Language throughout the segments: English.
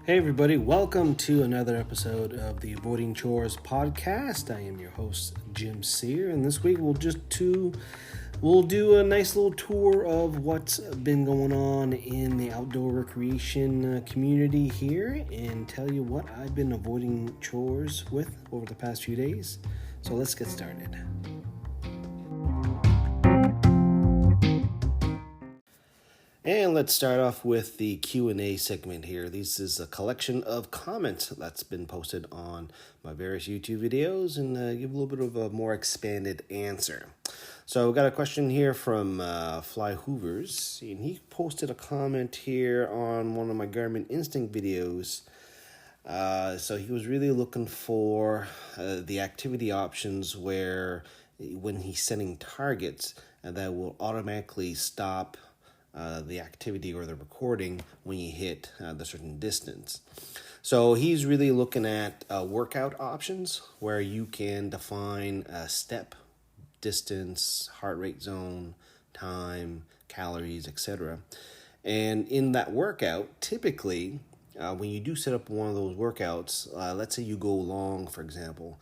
Hey everybody, welcome to another episode of the Avoiding Chores podcast. I am your host, Jim Sear, and this week we'll do a nice little tour of what's been going on in the outdoor recreation community here and tell you what I've been avoiding chores with over the past few days. So let's get started. And let's start off with the Q&A segment here. This is a collection of comments that's been posted on my various YouTube videos and give a little bit of a more expanded answer. So we got a question here from Fly Hoovers, and he posted a comment here on one of my Garmin Instinct videos. So he was really looking for the activity options where when he's setting targets, that will automatically stop the activity or the recording when you hit the certain distance. So he's really looking at workout options where you can define a step, distance, heart rate zone, time, calories, etc. And in that workout, typically, when you do set up one of those workouts, let's say you go long, for example,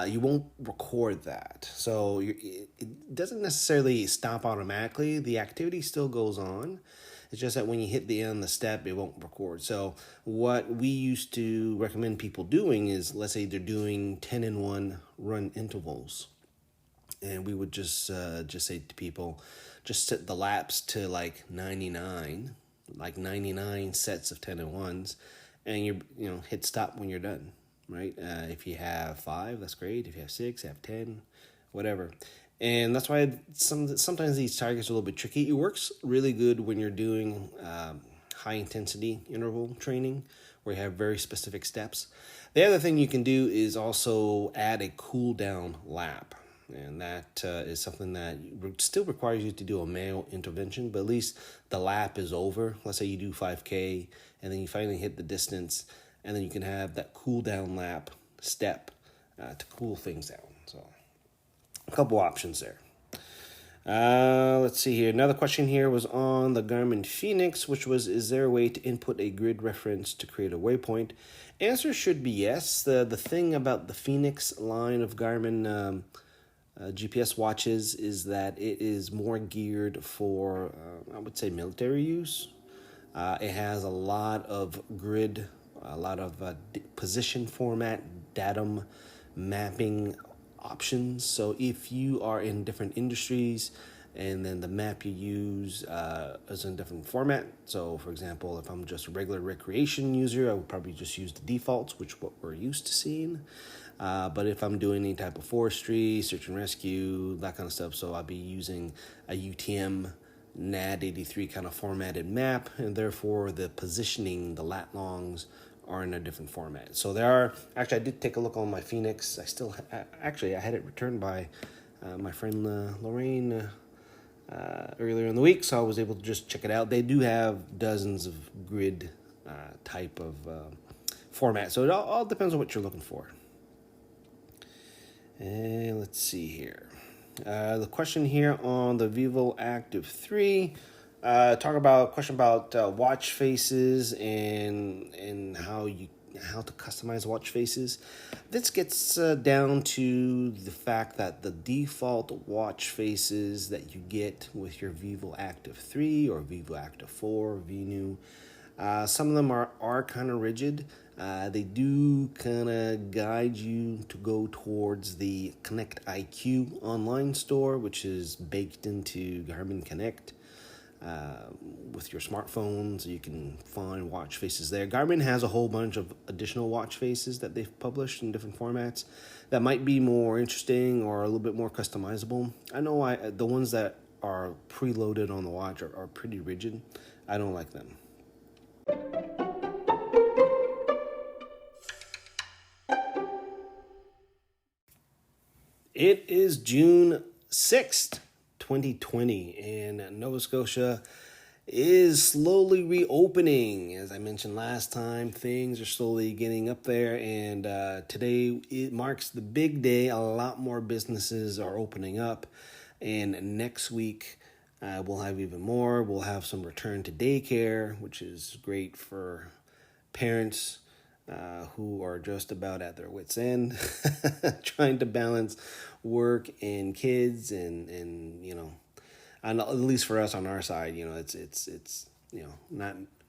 you won't record that. So it doesn't necessarily stop automatically. The activity still goes on. It's just that when you hit the end of the step, it won't record. So what we used to recommend people doing is, let's say they're doing 10-in-1 run intervals. And we would just say to people, just set the laps to like 99 sets of 10-in-1s, and you hit stop when you're done, right? If you have 5, that's great. If you have 6, you have 10, whatever. And that's why sometimes these targets are a little bit tricky. It works really good when you're doing high intensity interval training where you have very specific steps. The other thing you can do is also add a cool down lap. And that is something that still requires you to do a manual intervention, but at least the lap is over. Let's say you do 5K and then you finally hit the distance, and then you can have that cool down lap step to cool things down. So a couple options there. Let's see here. Another question here was on the Garmin Fenix, which was, is there a way to input a grid reference to create a waypoint? Answer should be yes. The thing about the Fenix line of Garmin GPS watches is that it is more geared for, I would say, military use. It has a lot of grid, a lot of position format, datum mapping options. So if you are in different industries and then the map you use is in a different format. So for example, if I'm just a regular recreation user, I would probably just use the defaults, which what we're used to seeing. But if I'm doing any type of forestry, search and rescue, that kind of stuff, so I'll be using a UTM NAD83 kind of formatted map, and therefore the positioning, the lat longs, are in a different format. So there are, actually I did take a look on my Phoenix. I had it returned by my friend Lorraine earlier in the week, so I was able to just check it out. They do have dozens of grid type of format, so it all depends on what you're looking for. And let's see here. The question here on the Vivo Active 3, question about watch faces and how to customize watch faces. This gets down to the fact that the default watch faces that you get with your Vivo Active 3 or Vivo Active 4, VNU, some of them are kind of rigid. They do kind of guide you to go towards the Connect IQ online store, which is baked into Garmin Connect. With your smartphones, you can find watch faces there. Garmin has a whole bunch of additional watch faces that they've published in different formats that might be more interesting or a little bit more customizable. I know the ones that are preloaded on the watch are pretty rigid. I don't like them. It is June 6th, 2020, and Nova Scotia is slowly reopening. As I mentioned last time, things are slowly getting up there, and today it marks the big day. A lot more businesses are opening up, and next week we'll have even more. We'll have some return to daycare, which is great for parents who are just about at their wits' end, trying to balance work and kids, and and at least for us on our side, it's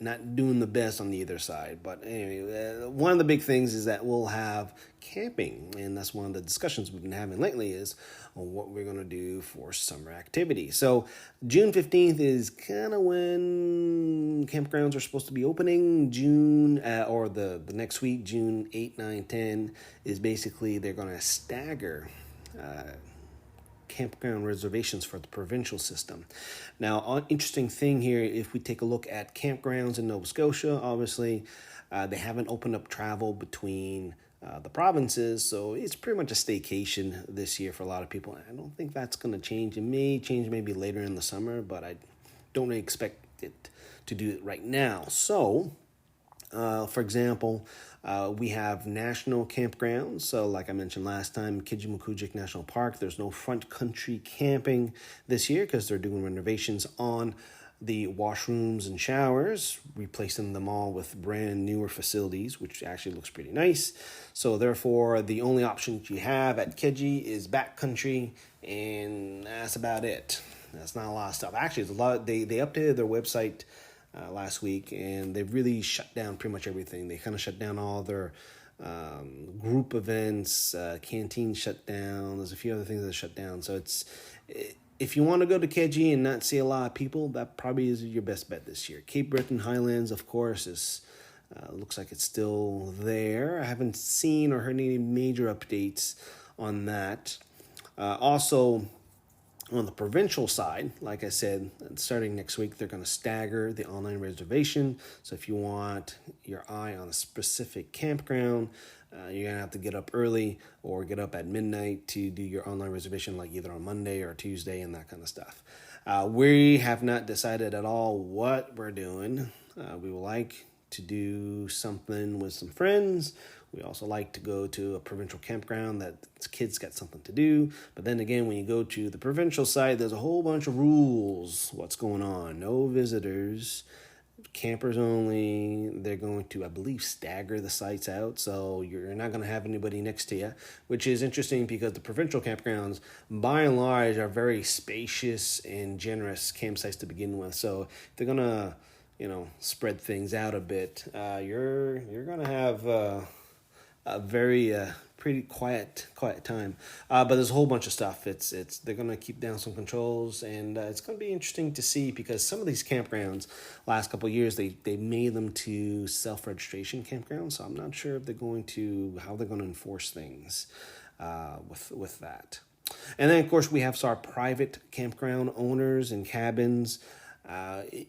not doing the best on either side. But anyway, one of the big things is that we'll have camping, and that's one of the discussions we've been having lately is on what we're going to do for summer activity. So June 15th is kind of when campgrounds are supposed to be opening. June or the next week, June 8, 9, 10 is basically they're going to stagger campground reservations for the provincial system. Now, interesting thing here, if we take a look at campgrounds in Nova Scotia, obviously they haven't opened up travel between the provinces, so it's pretty much a staycation this year for a lot of people. I don't think that's going to change. It may change maybe later in the summer, but I don't really expect it to do it right now. So, for example, we have national campgrounds. So like I mentioned last time, Kijimukujik National Park, there's no front country camping this year because they're doing renovations on the washrooms and showers, replacing them all with brand newer facilities, which actually looks pretty nice. So therefore, the only option you have at Kiji is backcountry, and that's about it. That's not a lot of stuff. Actually, it's a lot. They updated their website last week, and they've really shut down pretty much everything. They kind of shut down all their group events, canteen shut down. There's a few other things that shut down. So if you want to go to Keji and not see a lot of people, that probably is your best bet this year. Cape Breton Highlands, of course, is looks like it's still there. I haven't seen or heard any major updates on that. Also, on the provincial side, like I said, starting next week, they're going to stagger the online reservation. So if you want your eye on a specific campground, you're going to have to get up early or get up at midnight to do your online reservation, like either on Monday or Tuesday and that kind of stuff. We have not decided at all what we're doing. We would like to do something with some friends. We also like to go to a provincial campground that kids got something to do. But then again, when you go to the provincial side, there's a whole bunch of rules. What's going on? No visitors, campers only. They're going to, I believe, stagger the sites out. So you're not going to have anybody next to you, which is interesting because the provincial campgrounds, by and large, are very spacious and generous campsites to begin with. So they're going to, spread things out a bit. You're going to have a very pretty quiet time, but there's a whole bunch of stuff. They're gonna keep down some controls, and it's gonna be interesting to see because some of these campgrounds, last couple of years, they made them to self-registration campgrounds. So I'm not sure if how they're gonna enforce things with that. And then of course we have our private campground owners and cabins.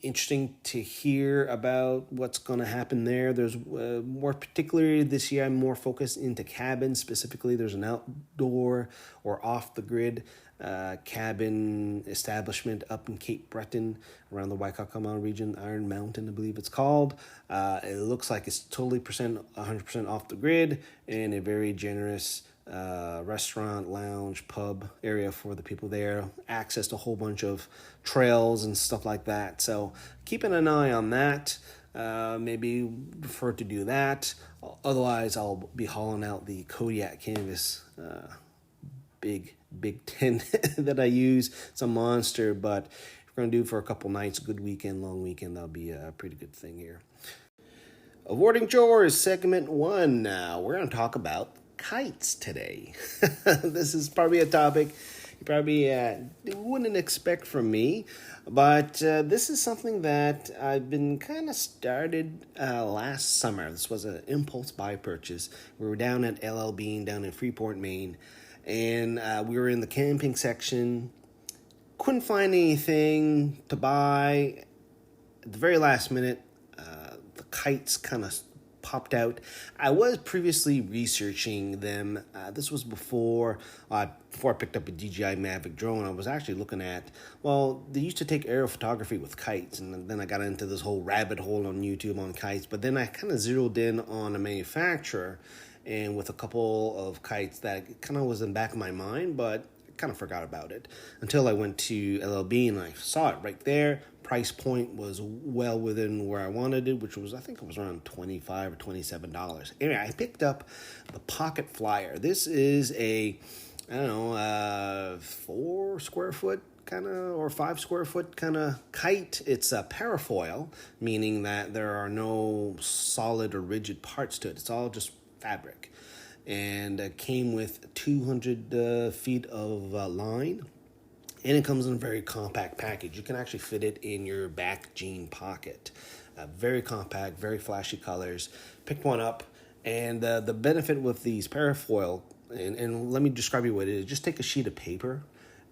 Interesting to hear about what's going to happen there. There's more particularly this year, I'm more focused into cabins. Specifically, there's an outdoor or off-the-grid cabin establishment up in Cape Breton around the Waikakama region, Iron Mountain, I believe it's called. It looks like it's totally 100% off the grid and a very generous restaurant, lounge, pub area for the people there, access to a whole bunch of trails and stuff like that. So keeping an eye on that. Maybe prefer to do that. Otherwise, I'll be hauling out the Kodiak canvas big tent that I use. It's a monster, but if we're going to do for a couple nights, good weekend, long weekend, that'll be a pretty good thing here. Avoiding Chores, segment 1 now. We're going to talk about kites today. This is probably a topic you probably wouldn't expect from me, but this is something that I've been kind of started last summer. This was an impulse buy purchase. We were down at LL Bean down in Freeport, Maine, and we were in the camping section. Couldn't find anything to buy. At the very last minute, the kites kind of popped out. I was previously researching them. This was before I picked up a DJI Mavic drone. I was actually looking at, they used to take aerial photography with kites, and then I got into this whole rabbit hole on YouTube on kites, but then I kind of zeroed in on a manufacturer and with a couple of kites that kind of was in the back of my mind, but I kind of forgot about it until I went to LLB and I saw it right there. price point was well within where I wanted it, which was, I think it was around $25 or $27. Anyway, I picked up the Pocket Flyer. This is a, I don't know, 4 square foot kind of, or 5 square foot kind of kite. It's a parafoil, meaning that there are no solid or rigid parts to it. It's all just fabric. And it came with 200 feet of line. And it comes in a very compact package. You can actually fit it in your back jean pocket. Very compact, very flashy colors. Picked one up. And the benefit with these parafoil, and let me describe you what it is. Just take a sheet of paper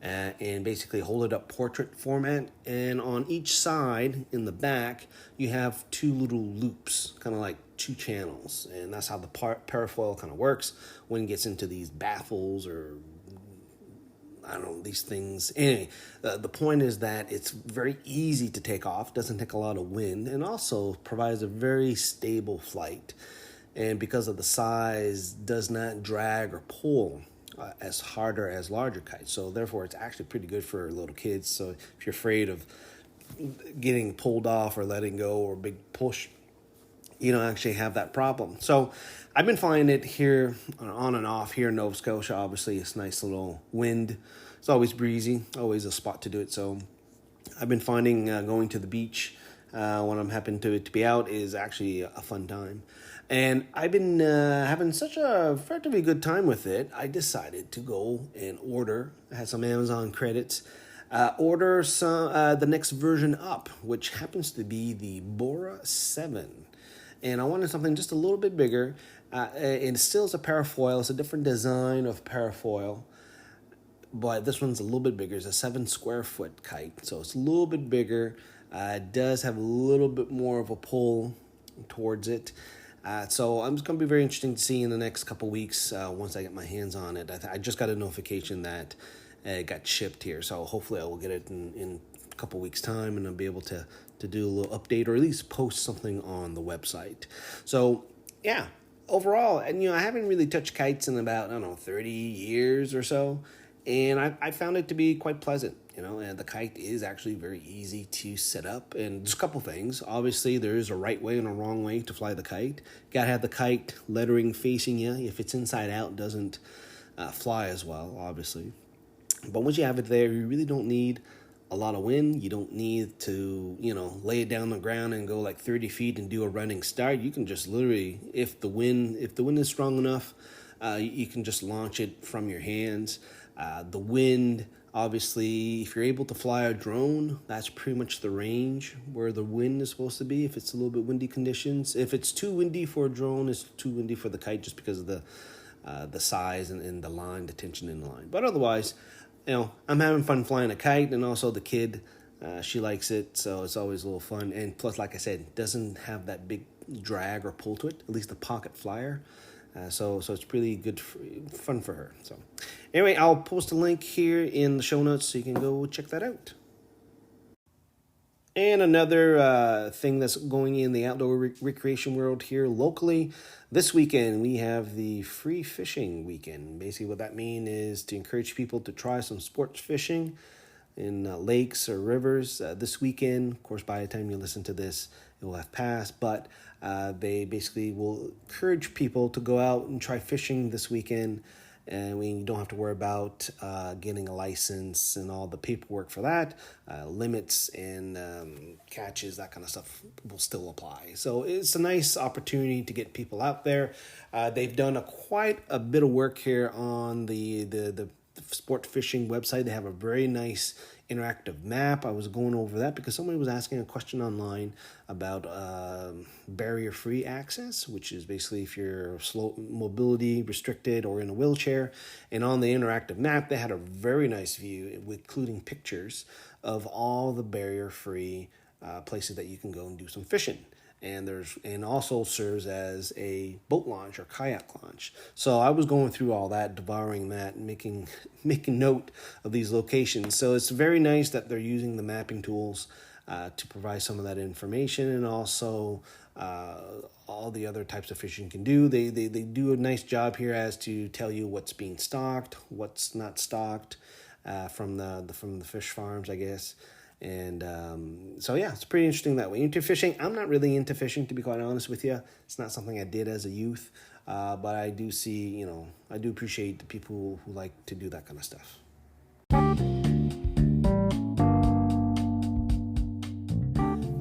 and basically hold it up portrait format. And on each side in the back, you have 2 little loops, kind of like 2 channels. And that's how the parafoil kind of works when it gets into these baffles or I don't know, these things. Anyway, the point is that it's very easy to take off, doesn't take a lot of wind, and also provides a very stable flight. And because of the size, does not drag or pull as harder as larger kites. So therefore, it's actually pretty good for little kids. So if you're afraid of getting pulled off or letting go or big push, you don't actually have that problem. So I've been flying it here on and off here in Nova Scotia. Obviously, it's nice little wind. It's always breezy, always a spot to do it. So I've been finding going to the beach when I'm happen to be out is actually a fun time. And I've been having such a relatively good time with it, I decided to go and order. I had some Amazon credits. Order some the next version up, which happens to be the Bora 7. And I wanted something just a little bit bigger. It still is a parafoil. It's a different design of parafoil. But this one's a little bit bigger. It's a 7 square foot kite. So it's a little bit bigger. It does have a little bit more of a pull towards it. So I'm just going to be very interesting to see in the next couple weeks once I get my hands on it. I just got a notification that it got shipped here. So hopefully I will get it in a couple weeks' time and I'll be able to do a little update or at least post something on the website. So, yeah, overall, and I haven't really touched kites in about, 30 years or so. And I found it to be quite pleasant, and the kite is actually very easy to set up. And just a couple things. Obviously, there is a right way and a wrong way to fly the kite. Got to have the kite lettering facing you. If it's inside out, it doesn't fly as well, obviously. But once you have it there, you really don't need a lot of wind. You don't need to, lay it down on the ground and go like 30 feet and do a running start. You can just literally, if the wind is strong enough, you can just launch it from your hands. The wind, obviously, if you're able to fly a drone, that's pretty much the range where the wind is supposed to be. If it's a little bit windy conditions, if it's too windy for a drone, it's too windy for the kite just because of the size and the line, the tension in the line. But otherwise, I'm having fun flying a kite, and also the kid, she likes it, so it's always a little fun. And plus, like I said, it doesn't have that big drag or pull to it, at least the Pocket Flyer. So it's really good, fun for her. So anyway, I'll post a link here in the show notes so you can go check that out. And another thing that's going in the outdoor recreation world here locally, this weekend we have the free fishing weekend. Basically what that means is to encourage people to try some sports fishing in lakes or rivers this weekend. Of course, by the time you listen to this, it will have passed, but they basically will encourage people to go out and try fishing this weekend. And we don't have to worry about getting a license and all the paperwork for that. Limits and catches, that kind of stuff will still apply. So it's a nice opportunity to get people out there. They've done quite a bit of work here on the sport fishing website. They have a very nice interactive map. I was going over that because somebody was asking a question online about barrier-free access, which is basically if you're slow mobility restricted or in a wheelchair. And on the interactive map, they had a very nice view, including pictures of all the barrier-free places that you can go and do some fishing. And also serves as a boat launch or kayak launch. So I was going through all that, devouring that, and making note of these locations. So it's very nice that they're using the mapping tools to provide some of that information, and also all the other types of fishing you can do. They do a nice job here as to tell you what's being stocked, what's not stocked from the fish farms, I guess. And so yeah, it's pretty interesting that way. Into fishing, I'm not really into fishing, to be quite honest with you. It's not something I did as a youth, but I do see, I do appreciate the people who like to do that kind of stuff.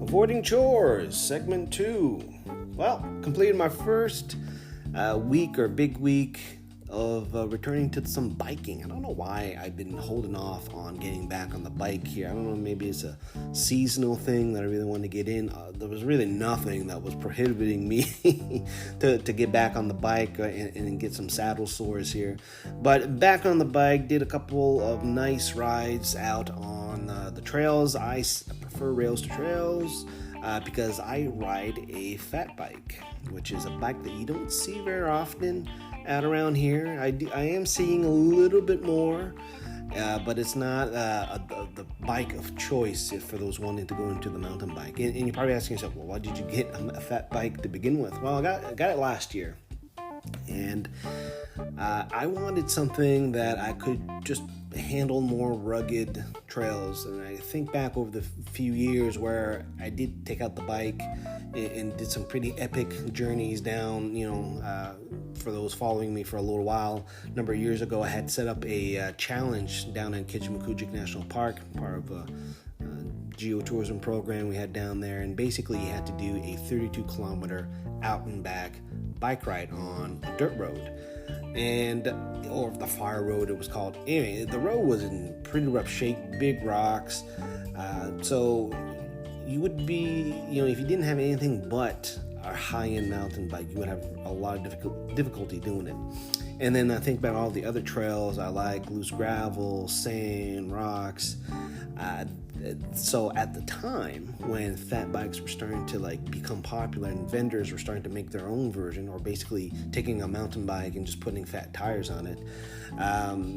Avoiding chores, segment 2. Well, completed my first week or big week of returning to some biking. I don't know why I've been holding off on getting back on the bike here. I don't know, maybe it's a seasonal thing that I really want to get in. There was really nothing that was prohibiting me to get back on the bike and get some saddle sores here. But back on the bike, did a couple of nice rides out on the trails. I prefer rails to trails because I ride a fat bike, which is a bike that you don't see very often out around here. I am seeing a little bit more, but it's not the bike of choice for those wanting to go into the mountain bike. And you're probably asking yourself, well, why did you get a fat bike to begin with? Well, I got it last year, and I wanted something that I could just handle more rugged trails. And I think back over the few years where I did take out the bike and did some pretty epic journeys down, for those following me for a little while. A number of years ago, I had set up a challenge down in Kitchimacoojic National Park, part of a geotourism program we had down there. And basically, you had to do a 32-kilometer out and back bike ride on a dirt road. Or the fire road, it was called. Anyway, the road was in pretty rough shape, big rocks. So you would be, if you didn't have anything but a high-end mountain bike, you would have a lot of difficulty doing it. And then I think about all the other trails I like: loose gravel, sand, rocks. So at the time when fat bikes were starting to become popular and vendors were starting to make their own version, or basically taking a mountain bike and just putting fat tires on it,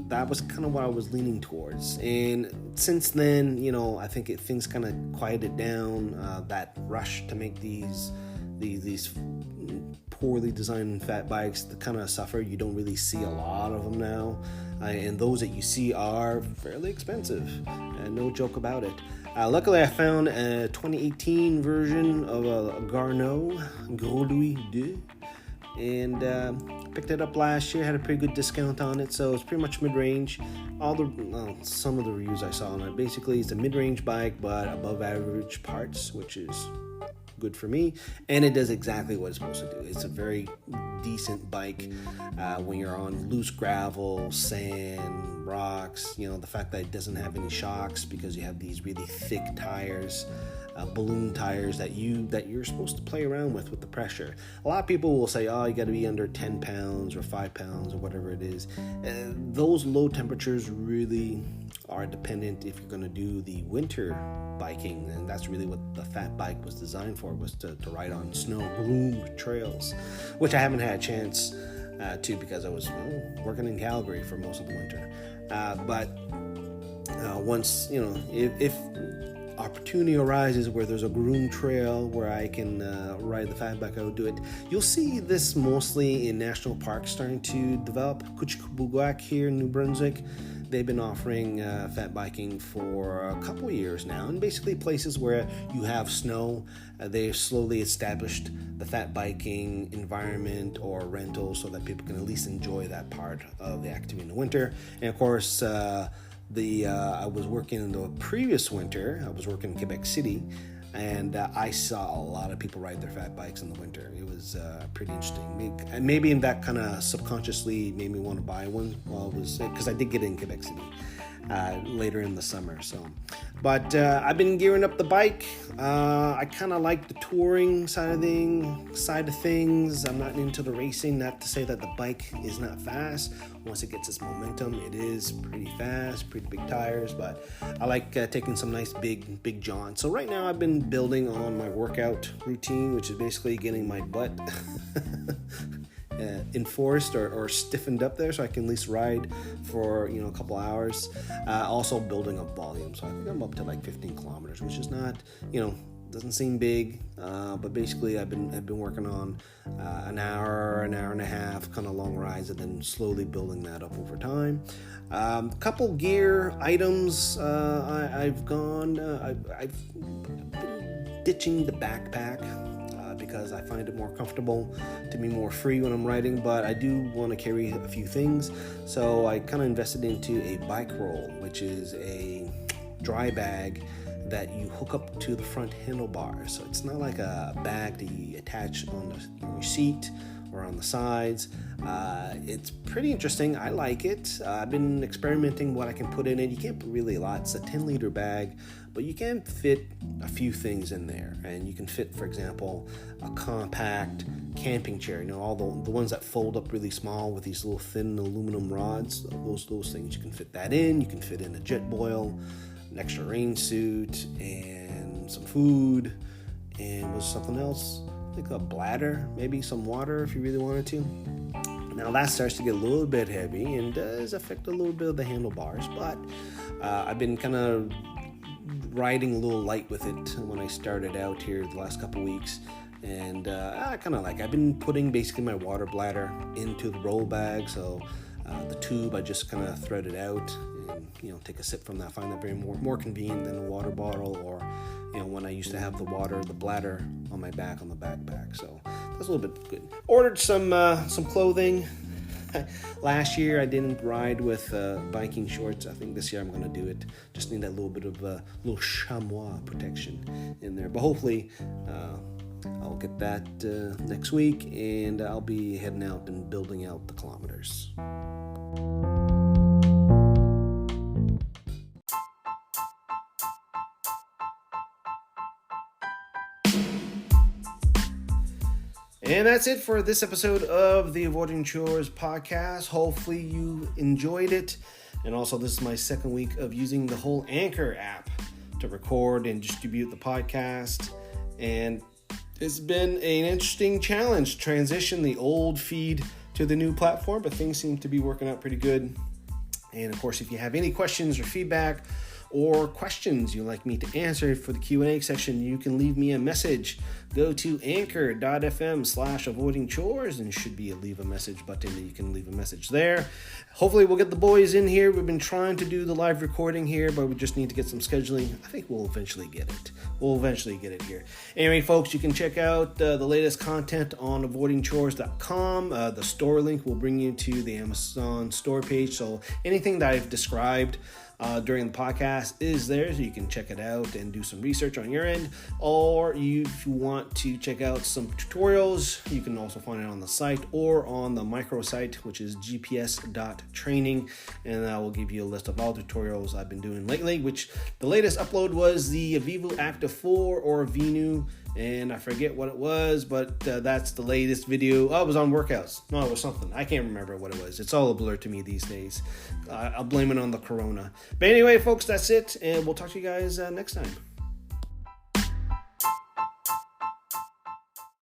that was kind of what I was leaning towards. And since then, I think things kind of quieted down. That rush to make these poorly designed fat bikes that kind of suffer. You don't really see a lot of them now, and those that you see are fairly expensive, no joke about it. Luckily, I found a 2018 version of a Garneau Gros Louis 2, and picked it up last year. Had a pretty good discount on it, so it's pretty much mid-range. Some of the reviews I saw on it, basically it's a mid-range bike but above average parts, which is good for me, and it does exactly what it's supposed to do. It's a very decent bike when you're on loose gravel, sand, rocks. The fact that it doesn't have any shocks because you have these really thick tires, balloon tires that you're supposed to play around with the pressure. A lot of people will say, you got to be under 10 pounds or 5 pounds or whatever it is. Those low temperatures really are dependent if you're going to do the winter biking, and that's really what the fat bike was designed for, was to ride on snow groomed trails, which I haven't had a chance to, because I was working in Calgary for most of the winter. But once, if opportunity arises where there's a groomed trail where I can ride the fat bike, I would do it. You'll see this mostly in national parks starting to develop. Kuchikabugak here in New Brunswick, they've been offering fat biking for a couple of years now, and basically places where you have snow, they've slowly established the fat biking environment or rental so that people can at least enjoy that part of the activity in the winter. And of course, I was working in the previous winter, I was working in Quebec City, and I saw a lot of people ride their fat bikes in the winter. It was pretty interesting. Maybe in that kind of subconsciously made me want to buy one because I did get in Quebec City later in the summer. But I've been gearing up the bike. I kind of like the touring side of things. I'm not into the racing. Not to say that the bike is not fast. Once it gets its momentum, it is pretty fast, pretty big tires. But I like taking some nice big jaunts. So right now I've been building on my workout routine, which is basically getting my butt enforced or stiffened up there so I can at least ride for a couple hours. Also building up volume, so I think I'm up to 15 kilometers, which is not Doesn't seem big, but basically I've been working on an hour and a half, kind of long rides, and then slowly building that up over time. Couple gear items. I've been ditching the backpack because I find it more comfortable to be more free when I'm riding, but I do want to carry a few things. So I kind of invested into a bike roll, which is a dry bag that you hook up to the front handlebars. So it's not like a bag that you attach on your seat or on the sides. It's pretty interesting. I like it. I've been experimenting what I can put in it. You can't put really a lot. It's a 10-liter bag, but you can fit a few things in there. And you can fit, for example, a compact camping chair. All the ones that fold up really small with these little thin aluminum rods. Those things, you can fit that in. You can fit in a jet boil, an extra rain suit, and some food, and was something else. I think a bladder, maybe some water if you really wanted to. Now that starts to get a little bit heavy and does affect a little bit of the handlebars, but I've been kind of riding a little light with it when I started out here the last couple weeks, and I kind of I've been putting basically my water bladder into the roll bag, so the tube I just kind of thread it out and take a sip from that. I find that very more convenient than a water bottle, or when I used to have the bladder on my back on the backpack. So that's a little bit good. Ordered some clothing. Last year I didn't ride with biking shorts. I think this year I'm going to do it. Just need that little bit of little chamois protection in there. But hopefully I'll get that next week, and I'll be heading out and building out the kilometers. And that's it for this episode of the Avoiding Chores podcast. Hopefully you enjoyed it. And also, this is my second week of using the whole Anchor app to record and distribute the podcast. And it's been an interesting challenge to transition the old feed to the new platform, but things seem to be working out pretty good. And of course, if you have any questions or feedback or questions you'd like me to answer for the Q&A section, you can leave me a message. Go to anchor.fm/avoidingchores, and there should be a leave a message button that you can leave a message there. Hopefully we'll get the boys in here. We've been trying to do the live recording here, but we just need to get some scheduling. I think we'll eventually get it. Here. Anyway, folks, you can check out the latest content on avoidingchores.com. The store link will bring you to the Amazon store page. So anything that I've described during the podcast is there, so you can check it out and do some research on your end. Or if you want to check out some tutorials, you can also find it on the site or on the microsite, which is gps.training, and that will give you a list of all tutorials I've been doing lately, which the latest upload was the Vivo Active 4 or Venu, and I forget what it was, but that's the latest video. Oh, it was on workouts. No, it was something. I can't remember what it was. It's all a blur to me these days. I'll blame it on the corona. But anyway, folks, that's it, and we'll talk to you guys next time.